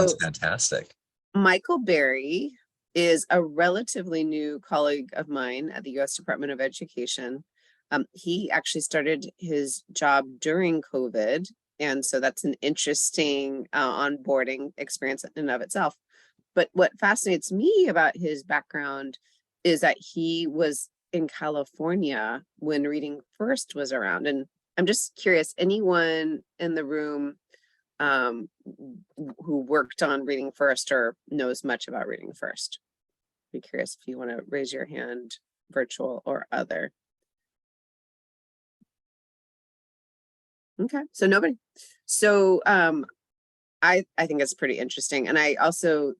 sounds So fantastic. Michael Berry is a relatively new colleague of mine at the U.S. Department of Education. He actually started his job during COVID, and so that's an interesting onboarding experience in and of itself. But what fascinates me about his background is that he was in California when Reading First was around. And I'm just curious, anyone in the room who worked on Reading First or knows much about Reading First? Be curious if you want to raise your hand, virtual or other. Okay, so nobody. So I think it's pretty interesting. And I also,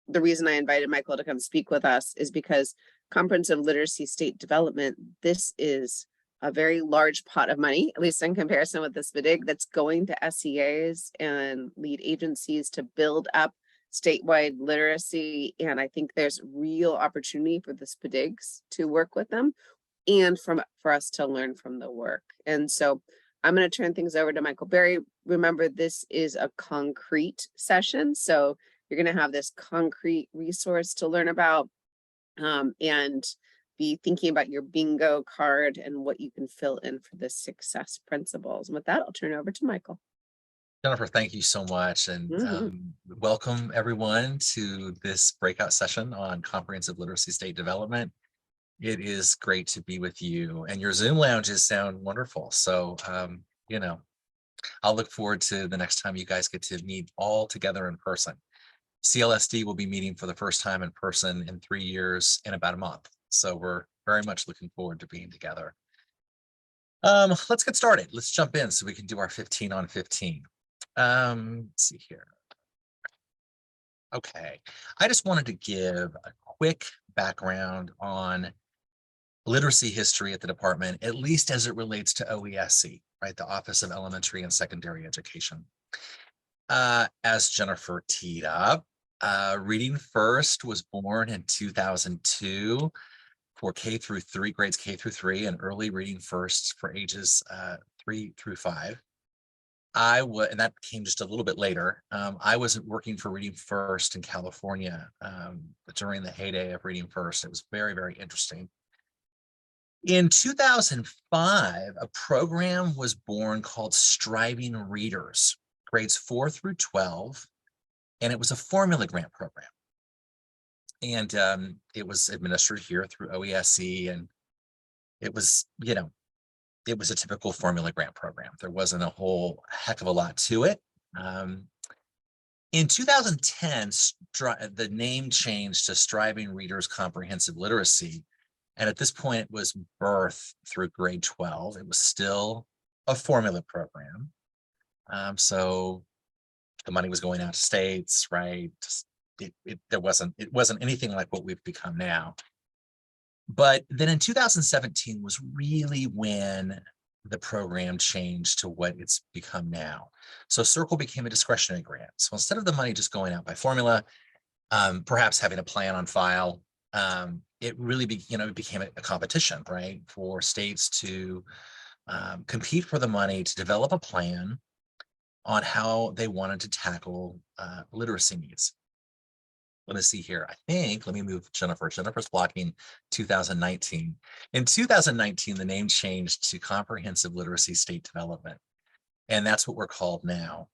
the reason I invited Michael to come speak with us is because comprehensive literacy state development, this is a very large pot of money, at least in comparison with the SPDIG, that's going to SEAs and lead agencies to build up statewide literacy. And I think there's real opportunity for the SPDIGs to work with them and for us to learn from the work. And so I'm going to turn things over to Michael Berry. Remember, this is a concrete session, so you're going to have this concrete resource to learn about and be thinking about your bingo card and what you can fill in for the success principles. And with that, I'll turn it over to Michael. Jennifer, thank you so much. And welcome everyone to this breakout session on comprehensive literacy state development. It is great to be with you, and your Zoom lounges sound wonderful. So, you know, I'll look forward to the next time you guys get to meet all together in person. CLSD will be meeting for the first time in person in 3 years in about a month. So we're very much looking forward to being together. Let's get started. Let's jump in so we can do our 15 on 15. Let's see here. Okay, I just wanted to give a quick background on literacy history at the department, at least as it relates to OESC, right? The Office of Elementary and Secondary Education. As Jennifer teed up, Reading First was born in 2002 for K through 3, grades K through 3, and early Reading First for ages 3 through 5. And that came just a little bit later. I was working for Reading First in California during the heyday of Reading First. It was very, very interesting. In 2005, a program was born called Striving Readers, grades 4 through 12, and it was a formula grant program. And it was administered here through OESC, and it was, it was a typical formula grant program. There wasn't a whole heck of a lot to it. In 2010, the name changed to Striving Readers Comprehensive Literacy. And at this point, it was birth through grade 12. It was still a formula program. So the money was going out to states, right? It wasn't anything like what we've become now. But then in 2017 was really when the program changed to what it's become now. So Circle became a discretionary grant. So instead of the money just going out by formula, perhaps having a plan on file, it really became a competition, right, for states to compete for the money to develop a plan on how they wanted to tackle literacy needs. Let me see here. Let me move Jennifer. Jennifer's blocking 2019. In 2019, the name changed to Comprehensive Literacy State Development, and that's what we're called now.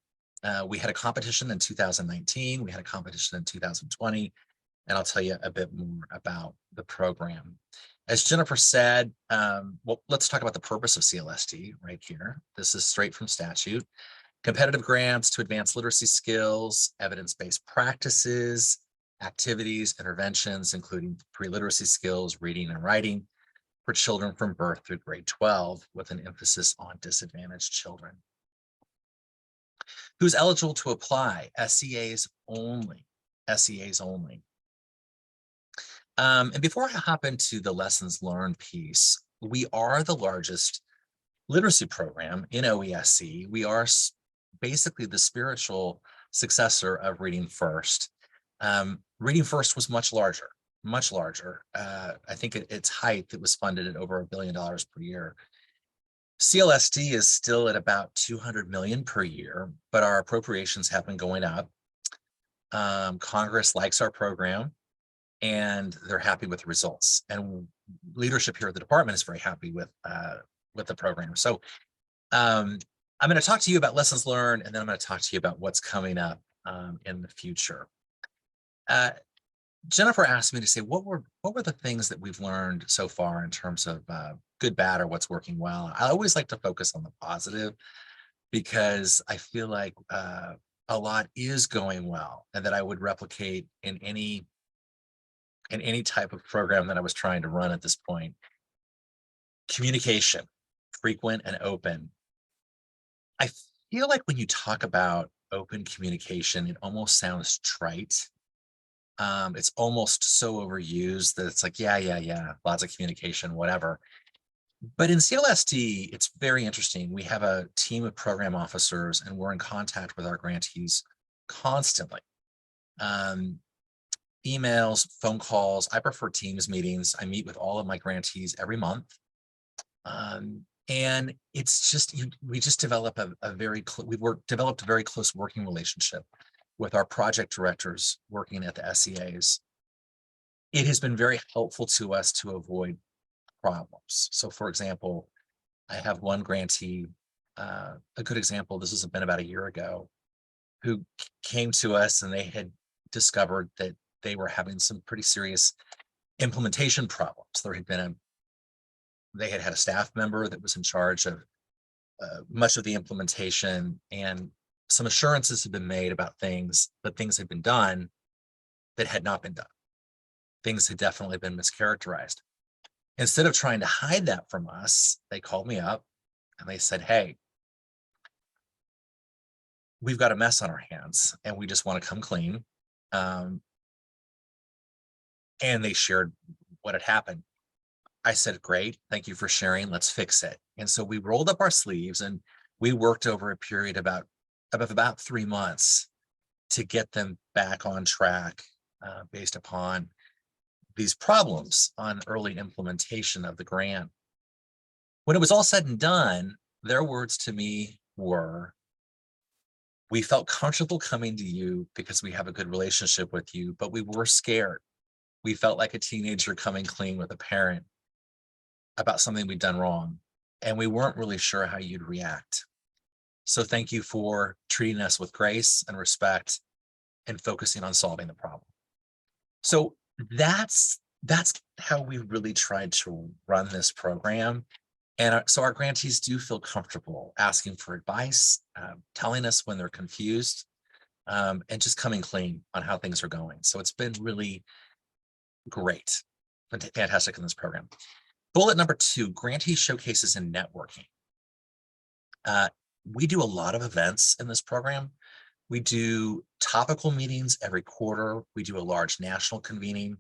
We had a competition in 2019. We had a competition in 2020. And I'll tell you a bit more about the program. As Jennifer said, well, let's talk about the purpose of CLSD right here. This is straight from statute. Competitive grants to advance literacy skills, evidence-based practices, activities, interventions, including pre-literacy skills, reading and writing for children from birth through grade 12, with an emphasis on disadvantaged children. Who's eligible to apply? SEAs only. SEAs only. And before I hop into the lessons learned piece, we are the largest literacy program in OESC. We are basically the spiritual successor of Reading First. Reading First was much larger, much larger. I think at its height, it was funded at over $1 billion per year. CLSD is still at about $200 million per year, but our appropriations have been going up. Congress likes our program and they're happy with the results. And leadership here at the department is very happy with the program. So I'm going to talk to you about lessons learned, and then I'm going to talk to you about what's coming up in the future. Jennifer asked me to say what were the things that we've learned so far in terms of good, bad, or what's working well. I always like to focus on the positive because I feel like a lot is going well, and that I would replicate in any type of program that I was trying to run at this point. Communication, frequent and open. I feel like when you talk about open communication, it almost sounds trite. It's almost so overused that it's like, yeah, lots of communication, whatever. But in CLSD, it's very interesting. We have a team of program officers and we're in contact with our grantees constantly. Emails, phone calls. I prefer Teams meetings. I meet with all of my grantees every month. And it's just, we just develop developed a very close working relationship with our project directors working at the SEAs. It has been very helpful to us to avoid problems. So for example, I have one grantee, a good example, this has been about a year ago, who came to us and they had discovered that they were having some pretty serious implementation problems. They had had a staff member that was in charge of much of the implementation, and some assurances had been made about things, but things had been done that had not been done. Things had definitely been mischaracterized. Instead of trying to hide that from us, they called me up and they said, hey, we've got a mess on our hands and we just want to come clean. And they shared what had happened. I said, great, thank you for sharing, let's fix it. And so we rolled up our sleeves and we worked over a period of about 3 months to get them back on track based upon these problems on early implementation of the grant. When it was all said and done, their words to me were, we felt comfortable coming to you because we have a good relationship with you, but we were scared. We felt like a teenager coming clean with a parent about something we'd done wrong, and we weren't really sure how you'd react. So thank you for treating us with grace and respect and focusing on solving the problem. So that's how we really tried to run this program. And so our grantees do feel comfortable asking for advice, telling us when they're confused, and just coming clean on how things are going. So it's been really great, fantastic in this program. Bullet number 2, grantee showcases and networking. We do a lot of events in this program. We do topical meetings every quarter. We do a large national convening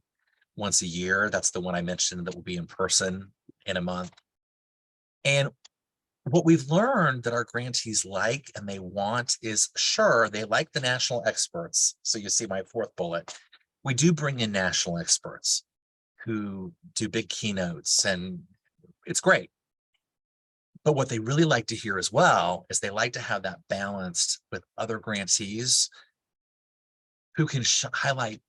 once a year. That's the one I mentioned that will be in person in a month. And what we've learned that our grantees like and they want is, sure, they like the national experts. So you see my 4th bullet. We do bring in national experts who do big keynotes, and it's great. But what they really like to hear as well is they like to have that balanced with other grantees who can highlight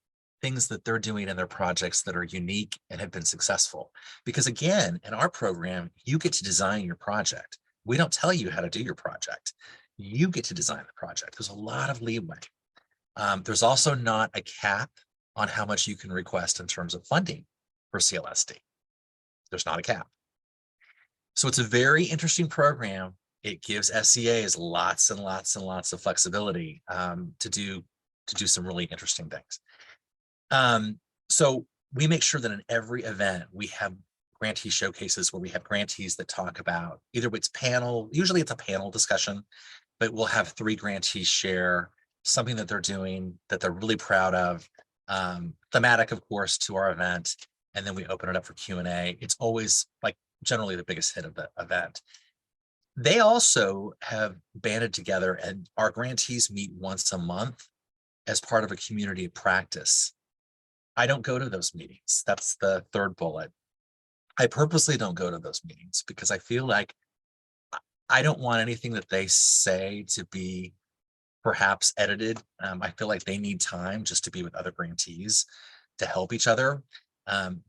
things that they're doing in their projects that are unique and have been successful. Because again, in our program, you get to design your project. We don't tell you how to do your project. You get to design the project. There's a lot of leeway. There's also not a cap on how much you can request in terms of funding for CLSD. There's not a cap. So it's a very interesting program. It gives SEAs lots and lots and lots of flexibility to do some really interesting things. So we make sure that in every event we have grantee showcases where we have grantees that talk about either it's panel, usually it's a panel discussion, but we'll have 3 grantees share something that they're doing that they're really proud of, thematic, of course, to our event, and then we open it up for Q&A. It's always like generally the biggest hit of the event. They also have banded together, and our grantees meet once a month as part of a community of practice. I don't go to those meetings. That's the 3rd bullet. I purposely don't go to those meetings because I feel like I don't want anything that they say to be perhaps edited. I feel like they need time just to be with other grantees to help each other.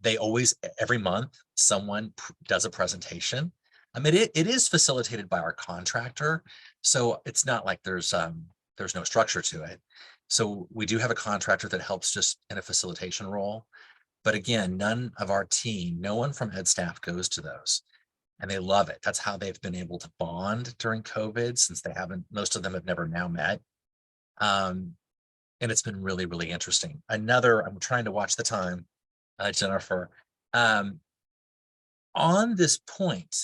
They always, every month, someone does a presentation. I mean, it is facilitated by our contractor, so it's not like there's no structure to it. So we do have a contractor that helps just in a facilitation role. But again, none of our team, no one from ed staff goes to those, and they love it. That's how they've been able to bond during COVID, since they haven't, most of them have never now met. Um, and it's been really, really interesting. I'm trying to watch the time, Jennifer. Um, on this point,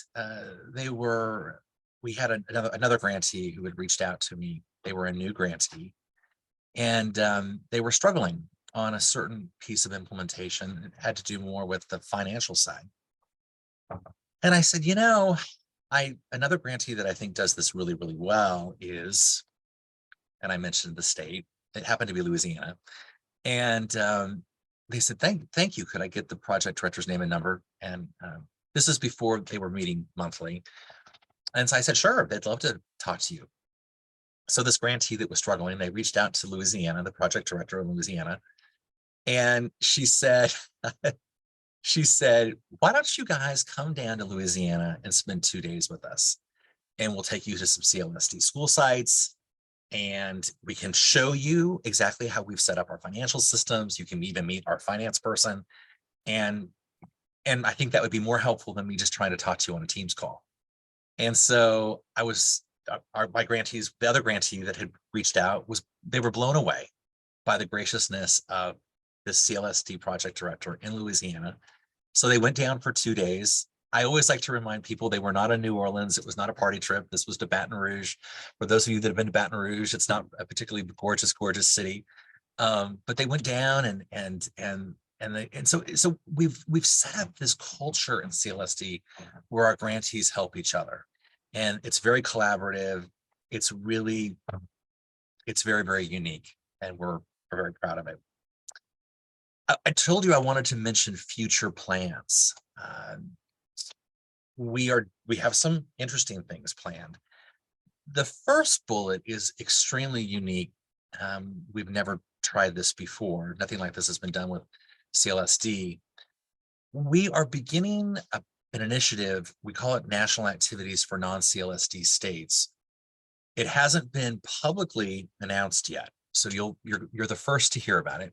we had another grantee who had reached out to me. They were a new grantee, and they were struggling on a certain piece of implementation. It had to do more with the financial side. And I said, another grantee that I think does this really, really well is, and I mentioned the state, it happened to be Louisiana. And they said, thank you. Could I get the project director's name and number? And this is before they were meeting monthly. And so I said, sure, they'd love to talk to you. So this grantee that was struggling, they reached out to Louisiana, the project director in Louisiana. And she said, why don't you guys come down to Louisiana and spend 2 days with us? And we'll take you to some CLSD school sites, and we can show you exactly how we've set up our financial systems. You can even meet our finance person. And I think that would be more helpful than me just trying to talk to you on a Teams call. And so my grantees, the other grantee that had reached out, they were blown away by the graciousness of the CLSD project director in Louisiana. So they went down for 2 days. I always like to remind people they were not in New Orleans. It was not a party trip. This was to Baton Rouge. For those of you that have been to Baton Rouge, it's not a particularly gorgeous, gorgeous city. But they went down so we've set up this culture in CLSD where our grantees help each other. And it's very collaborative. It's very, very unique. And we're very proud of it. I told you I wanted to mention future plans. We have some interesting things planned. The first bullet is extremely unique. We've never tried this before. Nothing like this has been done with CLSD. We are beginning an initiative. We call it National Activities for Non-CLSD States. It hasn't been publicly announced yet, so you're the first to hear about it.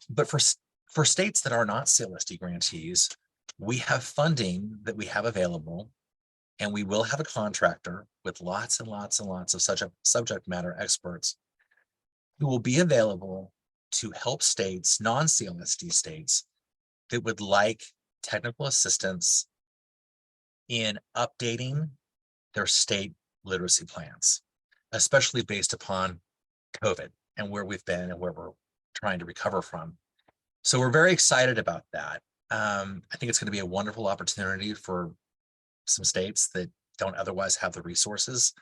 But for states that are not CLSD grantees, we have funding that we have available, and we will have a contractor with lots and lots and lots of subject matter experts who will be available to help states, non-CLSD states, that would like technical assistance in updating their state literacy plans, especially based upon COVID and where we've been and where we're trying to recover from. So we're very excited about that. I think it's going to be a wonderful opportunity for some states that don't otherwise have the resources.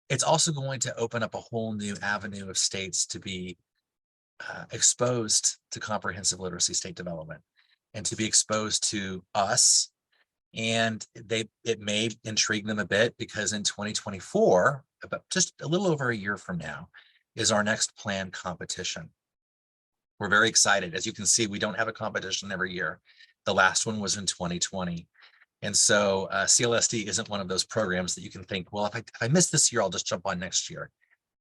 It's also going to open up a whole new avenue of states to be exposed to comprehensive literacy state development and to be exposed to us. And it may intrigue them a bit, because in 2024, about just a little over a year from now, is our next planned competition. We're very excited. As you can see, we don't have a competition every year. The last one was in 2020. And so CLSD isn't one of those programs that you can think, well, if I miss this year, I'll just jump on next year.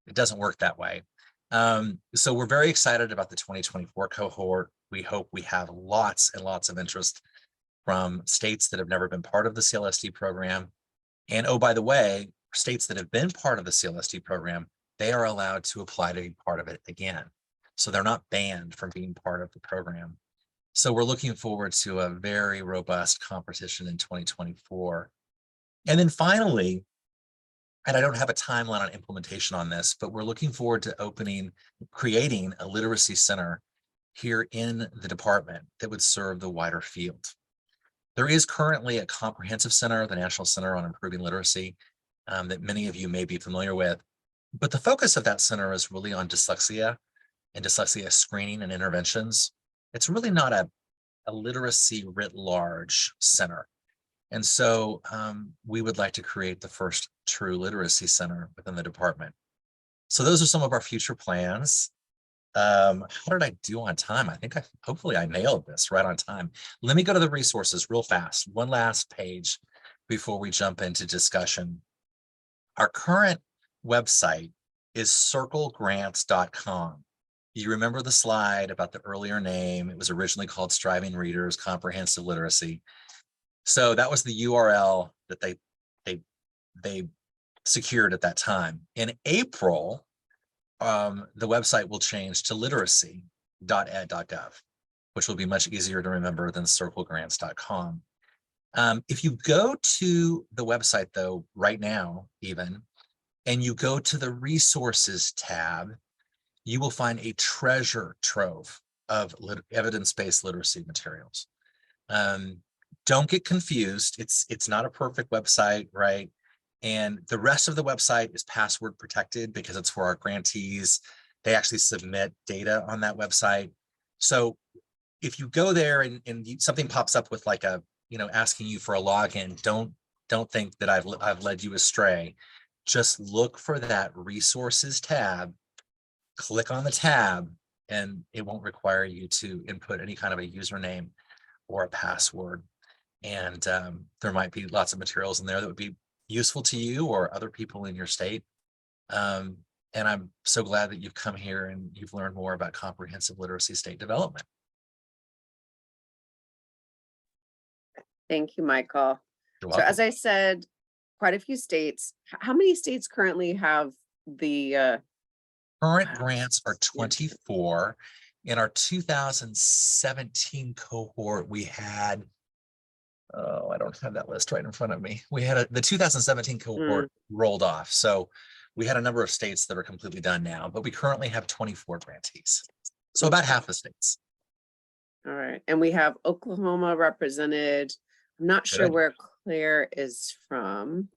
It doesn't work that way. So we're very excited about the 2024 cohort. We hope we have lots and lots of interest from states that have never been part of the CLSD program. And oh, by the way, states that have been part of the CLSD program, they are allowed to apply to be part of it again. So they're not banned from being part of the program. So we're looking forward to a very robust competition in 2024. And then finally, and I don't have a timeline on implementation on this, but we're looking forward to creating a literacy center here in the department that would serve the wider field. There is currently a comprehensive center, the National Center on Improving Literacy, that many of you may be familiar with. But the focus of that center is really on dyslexia and dyslexia screening and interventions. It's really not a literacy writ large center. And so we would like to create the first true literacy center within the department. So those are some of our future plans. How did I do on time? I think hopefully I nailed this right on time. Let me go to the resources real fast. One last page before we jump into discussion. Our current website is circlegrants.com. You remember the slide about the earlier name? It was originally called Striving Readers Comprehensive Literacy. So that was the URL that they secured at that time. In April, the website will change to literacy.ed.gov, which will be much easier to remember than circlegrants.com. If you go to the website though, right now, even, and you go to the resources tab, you will find a treasure trove of evidence-based literacy materials. Don't get confused. It's not a perfect website, right? And the rest of the website is password protected because it's for our grantees. They actually submit data on that website. So if you go there and something pops up with like a, asking you for a login, don't think that I've led you astray. Just look for that resources tab, click on the tab, and it won't require you to input any kind of a username or a password. And there might be lots of materials in there that would be useful to you or other people in your state. And I'm so glad that you've come here and you've learned more about comprehensive literacy state development. Thank you, Michael. You're So welcome. as I said, quite a few states. How many states currently have the Current wow. grants are 24. In our 2017 cohort, we had, I don't have that list right in front of me. We had the 2017 cohort rolled off. So we had a number of states that are completely done now, but we currently have 24 grantees. So about half the states. All right. And we have Oklahoma represented. I'm not sure Good. where Claire is from.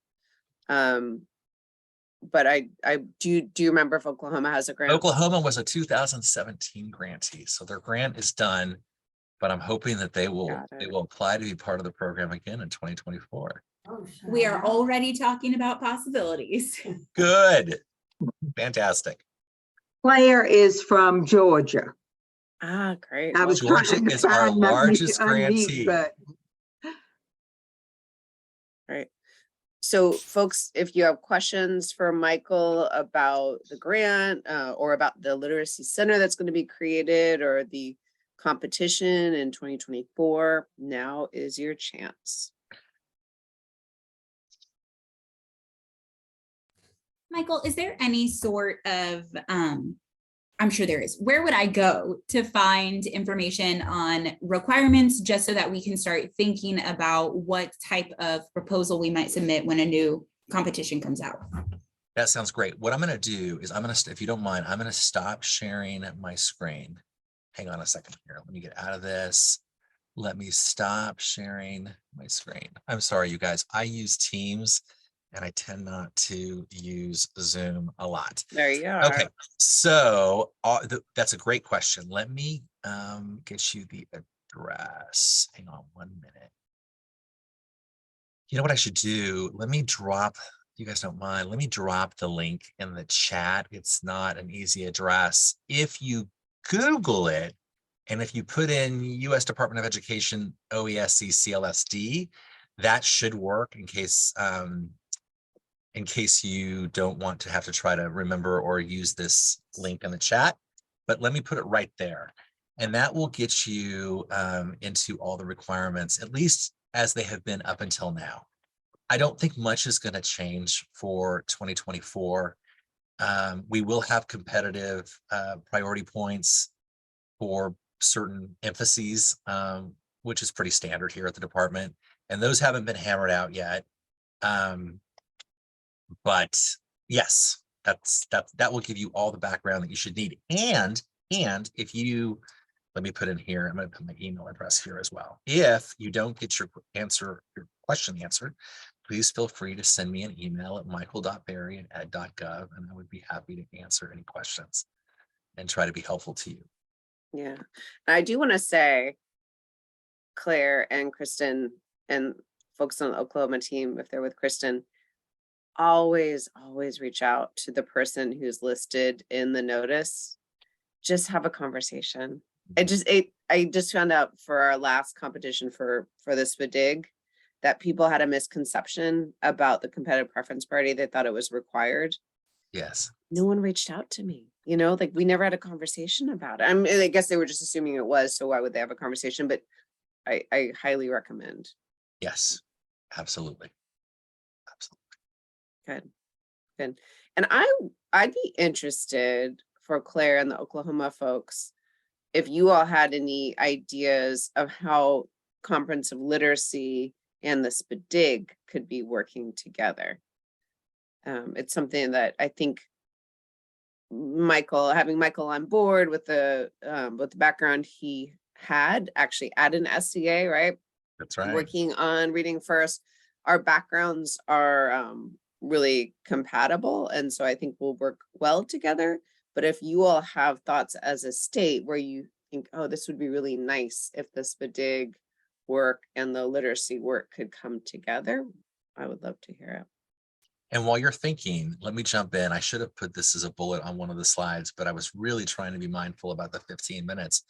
But I do you remember if Oklahoma has a grant? Oklahoma was a 2017 grantee. So their grant is done, but I'm hoping that they will apply to be part of the program again in 2024. We are already talking about possibilities. Good. Fantastic. Claire is from Georgia. Ah, great. I was Georgia trying to is our find my largest unmute grantee. button. Right. So folks, if you have questions for Michael about the grant or about the literacy center that's going to be created or the competition in 2024, now is your chance. Michael, is there any sort of, I'm sure there is, where would I go to find information on requirements just so that we can start thinking about what type of proposal we might submit when a new competition comes out? That sounds great. What I'm going to do is if you don't mind, I'm going to stop sharing my screen. Hang on a second here. Let me get out of this. Let me stop sharing my screen. I'm sorry, you guys. I use Teams and I tend not to use Zoom a lot. There you are. Okay, so that's a great question. Let me get you the address. Hang on 1 minute. You know what I should do? Let me drop, you guys don't mind, let me drop the link in the chat. It's not an easy address. If you Google it, and if you put in U.S. Department of Education OESC CLSD, that should work in case you don't want to have to try to remember or use this link in the chat. But let me put it right there. And that will get you into all the requirements, at least as they have been up until now. I don't think much is going to change for 2024. We will have competitive priority points for certain emphases, which is pretty standard here at the department. And those haven't been hammered out yet. But yes, that will give you all the background that you should need. And if you, let me put in here, I'm going to put my email address here as well. If you don't get your question answered, please feel free to send me an email at michael.berry@ed.gov, and I would be happy to answer any questions and try to be helpful to you. Yeah, and I do want to say, Claire and Kristen and folks on the Oklahoma team, if they're with Kristen, always reach out to the person who's listed in the notice. Just have a conversation. I just found out for our last competition for this FDIG that people had a misconception about the competitive preference party. They thought it was required. Yes. No one reached out to me, like we never had a conversation about it. I mean, I guess they were just assuming it was, so why would they have a conversation? But I highly recommend. Yes, absolutely. Good. And I'd be interested for Claire and the Oklahoma folks, if you all had any ideas of how comprehensive literacy and the SPDIG could be working together. It's something that I think having Michael on board with the background he had actually at an SCA, right? That's right. Working on reading first. Our backgrounds are really compatible. And so I think we'll work well together. But if you all have thoughts as a state where you think, oh, this would be really nice if the SPDIG work and the literacy work could come together, I would love to hear it. And while you're thinking, let me jump in. I should have put this as a bullet on one of the slides, but I was really trying to be mindful about the 15 minutes.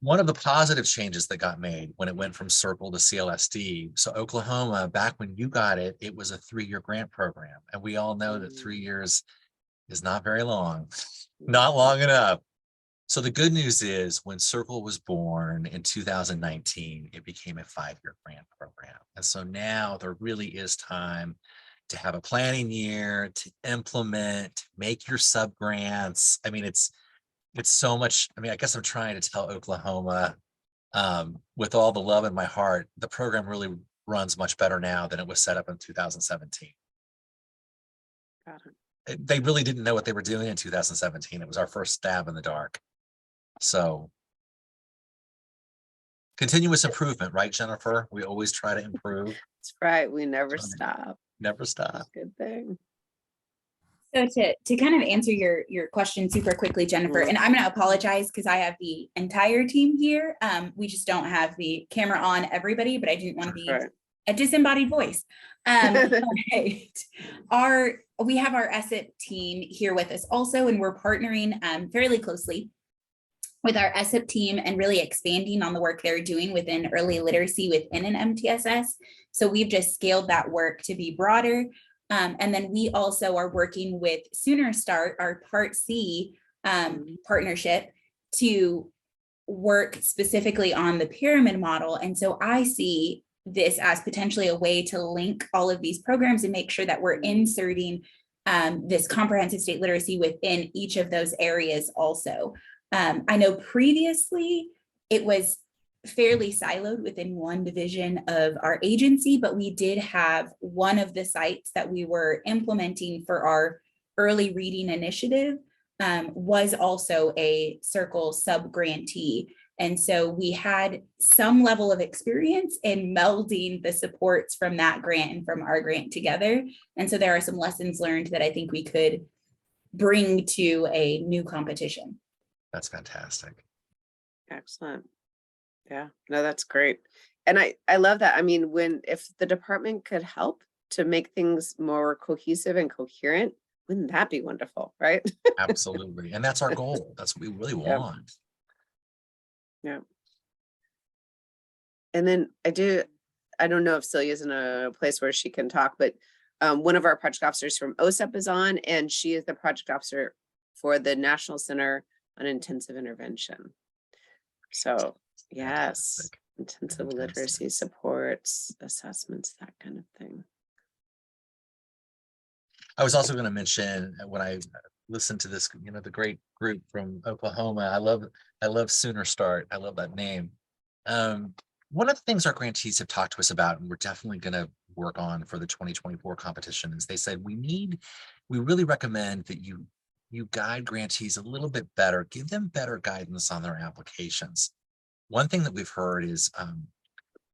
One of the positive changes that got made when it went from Circle to CLSD. So Oklahoma, back when you got it, it was a 3-year grant program. And we all know that 3 years is not very long, not long enough. So the good news is when Circle was born in 2019, it became a 5-year grant program. And so now there really is time to have a planning year, to implement, make your sub grants. I mean, it's so much. I mean, I guess I'm trying to tell Oklahoma, with all the love in my heart, the program really runs much better now than it was set up in 2017. Got it. They really didn't know what they were doing in 2017. It was our first stab in the dark. So continuous improvement, right, Jennifer? We always try to improve. That's right. We never stop. Never stop. That's a good thing. So to kind of answer your question super quickly, Jennifer, and I'm going to apologize because I have the entire team here. We just don't have the camera on everybody, but I didn't want to be a disembodied voice. Right. We have our ESIP team here with us also, and we're partnering fairly closely with our ESIP team and really expanding on the work they're doing within early literacy within an MTSS. So we've just scaled that work to be broader. And then we also are working with Sooner Start, our Part C partnership, to work specifically on the pyramid model. And so I see this as potentially a way to link all of these programs and make sure that we're inserting this comprehensive state literacy within each of those areas also. I know previously it was fairly siloed within one division of our agency, but we did have one of the sites that we were implementing for our early reading initiative was also a Circle sub-grantee. And so we had some level of experience in melding the supports from that grant and from our grant together. And so there are some lessons learned that I think we could bring to a new competition. That's fantastic. Excellent. Yeah, no, that's great. And I love that. I mean, if the department could help to make things more cohesive and coherent, wouldn't that be wonderful, right? Absolutely. And that's our goal. That's what we really want. Yeah. And then I don't know if Celia's in a place where she can talk, but one of our project officers from OSEP is on, and she is the project officer for the National Center on Intensive Intervention. So yes, Fantastic. intensive literacy supports, assessments, that kind of thing. I was also going to mention when I listened to this, the great group from Oklahoma. I love Sooner Start. I love that name. One of the things our grantees have talked to us about, and we're definitely going to work on for the 2024 competition, is they said we really recommend that you guide grantees a little bit better, give them better guidance on their applications. One thing that we've heard is,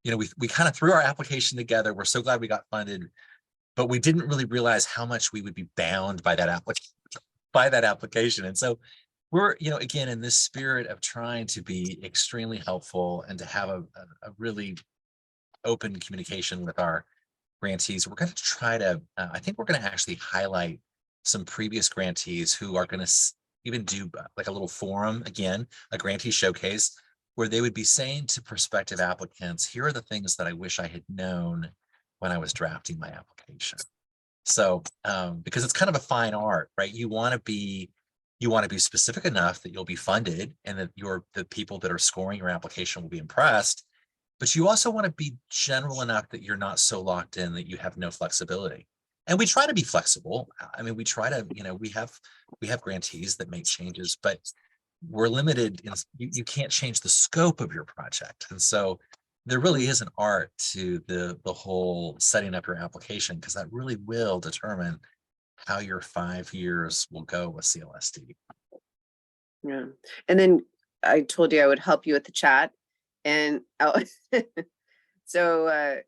we kind of threw our application together. We're so glad we got funded, but we didn't really realize how much we would be bound by that application. And so we're, again, in this spirit of trying to be extremely helpful and to have a really open communication with our grantees. We're going to try to, I think we're going to actually highlight some previous grantees who are going to even do like a little forum, again, a grantee showcase, where they would be saying to prospective applicants, here are the things that I wish I had known when I was drafting my application. So, because it's kind of a fine art, right? You want to be specific enough that you'll be funded and that the people that are scoring your application will be impressed. But you also want to be general enough that you're not so locked in that you have no flexibility. And we try to be flexible. I mean, we try to, we have grantees that make changes, but we're limited in, you can't change the scope of your project. And so there really is an art to the whole setting up your application, because that really will determine how your 5 years will go with CLSD. Yeah. And then I told you I would help you with the chat. And so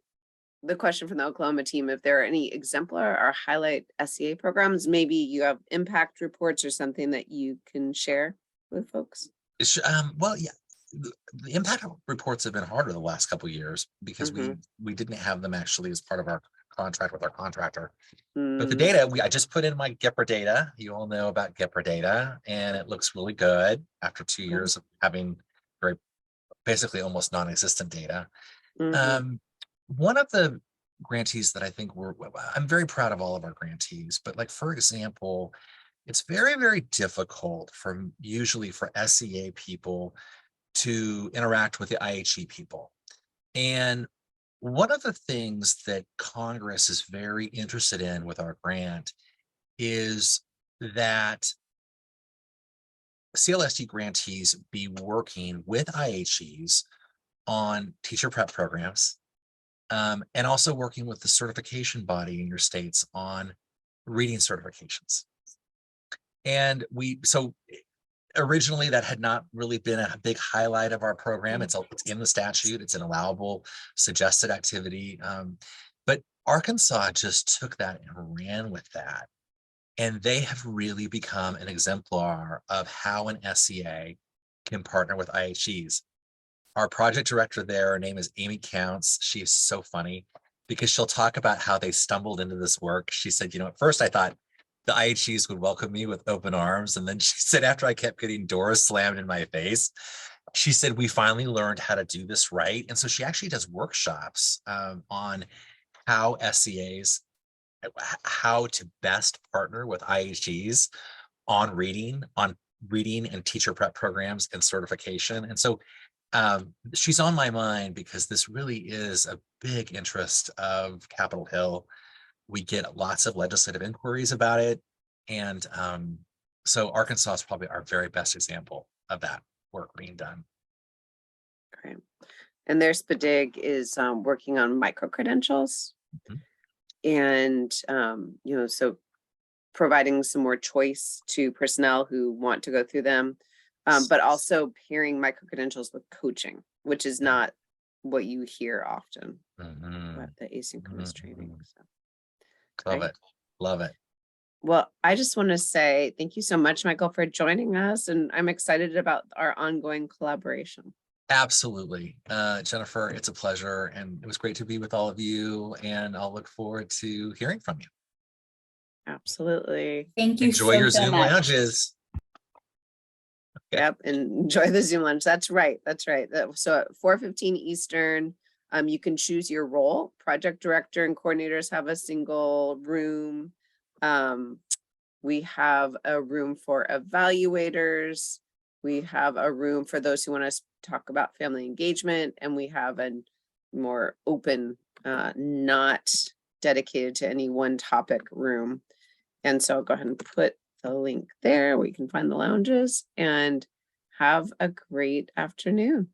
the question from the Oklahoma team, if there are any exemplar or highlight SEA programs, maybe you have impact reports or something that you can share with folks. Well, yeah, the impact reports have been harder the last couple of years because we didn't have them actually as part of our contract with our contractor. But the data, I just put in my GEPR data. You all know about GEPR data, and it looks really good after 2 years of having basically almost non-existent data. One of the grantees that I think I'm very proud of all of our grantees, but like, for example, it's very, very difficult usually for SEA people to interact with the IHE people. And one of the things that Congress is very interested in with our grant is that CLSD grantees be working with IHEs on teacher prep programs, and also working with the certification body in your states on reading certifications. And so originally that had not really been a big highlight of our program. It's in the statute, it's an allowable suggested activity. But Arkansas just took that and ran with that. And they have really become an exemplar of how an SEA can partner with IHEs. Our project director there, her name is Amy Counts. She is so funny because she'll talk about how they stumbled into this work. She said, at first I thought the IHEs would welcome me with open arms. And then she said, after I kept getting doors slammed in my face, she said, we finally learned how to do this right. And so she actually does workshops on how SEAs, how to best partner with IHEs on reading and teacher prep programs and certification. And so she's on my mind because this really is a big interest of Capitol Hill. We get lots of legislative inquiries about it. And so Arkansas is probably our very best example of that work being done. Great. And their SPDIG is working on micro-credentials. And, so providing some more choice to personnel who want to go through them, but also pairing micro-credentials with coaching, which is not what you hear often about the asynchronous training. So. Love it. Love it. Well, I just want to say thank you so much, Michael, for joining us. And I'm excited about our ongoing collaboration. Absolutely. Jennifer, it's a pleasure. And it was great to be with all of you. And I'll look forward to hearing from you. Absolutely. Thank you. Enjoy your Zoom lounges. Yep. And enjoy the Zoom lunch. That's right. That's right. So at 4:15 Eastern, you can choose your role. Project director and coordinators have a single room. We have a room for evaluators. We have a room for those who want to talk about family engagement. And we have a more open, not dedicated to any one topic room. And so I'll go ahead and put the link there where you can find the lounges, and have a great afternoon.